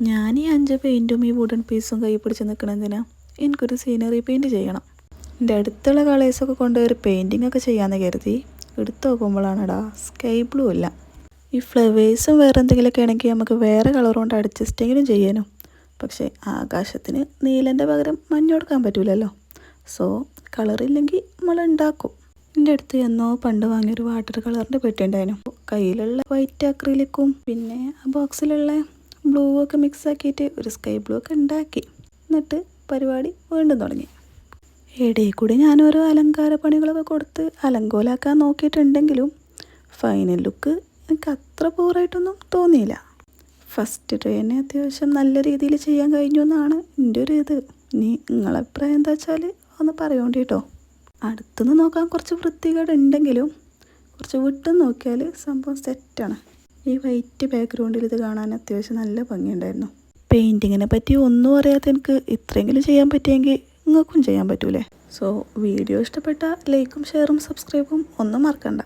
ഞാൻ ഈ 5 പെയിൻറ്റും ഈ വുഡൻ പീസും കൈ പിടിച്ച് നിൽക്കണമെന്തിനാ? എനിക്കൊരു സീനറി പെയിൻറ്റ് ചെയ്യണം. എൻ്റെ അടുത്തുള്ള കളേഴ്സൊക്കെ കൊണ്ട് ഒരു പെയിൻറ്റിംഗ് ഒക്കെ ചെയ്യാമെന്ന് കരുതി എടുത്തു നോക്കുമ്പോഴാണെടാ സ്കൈ ബ്ലൂ അല്ല. ഈ ഫ്ലവേഴ്സും വേറെ എന്തെങ്കിലുമൊക്കെ ആണെങ്കിൽ നമുക്ക് വേറെ കളർ കൊണ്ട് അഡ്ജസ്റ്റെങ്കിലും ചെയ്യാനും. പക്ഷേ ആകാശത്തിന് നീലൻ്റെ പകരം മഞ്ഞ കൊടുക്കാൻ പറ്റൂലല്ലോ. സോ കളറില്ലെങ്കിൽ നമ്മൾ ഉണ്ടാക്കും. എൻ്റെ അടുത്ത് എന്നോ പണ്ട് വാങ്ങിയൊരു വാട്ടർ കളറിൻ്റെ പെട്ടി ഉണ്ടായിരുന്നു. കയ്യിലുള്ള വൈറ്റ് അക്രിലിക്കും പിന്നെ ആ ബോക്സിലുള്ള ബ്ലൂ ഒക്കെ മിക്സ് ആക്കിയിട്ട് ഒരു സ്കൈ ബ്ലൂ ഒക്കെ ഉണ്ടാക്കി. എന്നിട്ട് പരിപാടി വീണ്ടും തുടങ്ങി. ഇടയിൽ കൂടി ഞാനോരോ അലങ്കാര പണികളൊക്കെ കൊടുത്ത് അലങ്കോലാക്കാൻ നോക്കിയിട്ടുണ്ടെങ്കിലും ഫൈനൽ ലുക്ക് എനിക്ക് അത്ര പൂറായിട്ടൊന്നും തോന്നിയില്ല. ഫസ്റ്റ് ട്രൈ തന്നെ അത്യാവശ്യം നല്ല രീതിയിൽ ചെയ്യാൻ കഴിഞ്ഞു എന്നാണ് എൻ്റെ ഒരു ഇത്. ഇനി നിങ്ങളെ അഭിപ്രായം എന്താ വെച്ചാൽ ഒന്ന് പറയുകൊണ്ട് കേട്ടോ. അടുത്തുനിന്ന് നോക്കാൻ കുറച്ച് വൃത്തികേട് ഉണ്ടെങ്കിലും കുറച്ച് വിട്ട് നോക്കിയാൽ സംഭവം സെറ്റാണ്. ഈ വൈറ്റ് ബാക്ക്ഗ്രൗണ്ടിൽ ഇത് കാണാൻ അത്യാവശ്യം നല്ല ഭംഗിയുണ്ടായിരുന്നു. പെയിൻറ്റിങ്ങിനെ പറ്റി ഒന്നും അറിയാത്ത എനിക്ക് ഇത്രയെങ്കിലും ചെയ്യാൻ പറ്റിയെങ്കിൽ നിങ്ങൾക്കും ചെയ്യാൻ പറ്റൂലേ? സോ വീഡിയോ ഇഷ്ടപ്പെട്ട ലൈക്കും ഷെയറും സബ്സ്ക്രൈബും ഒന്നും മറക്കണ്ട.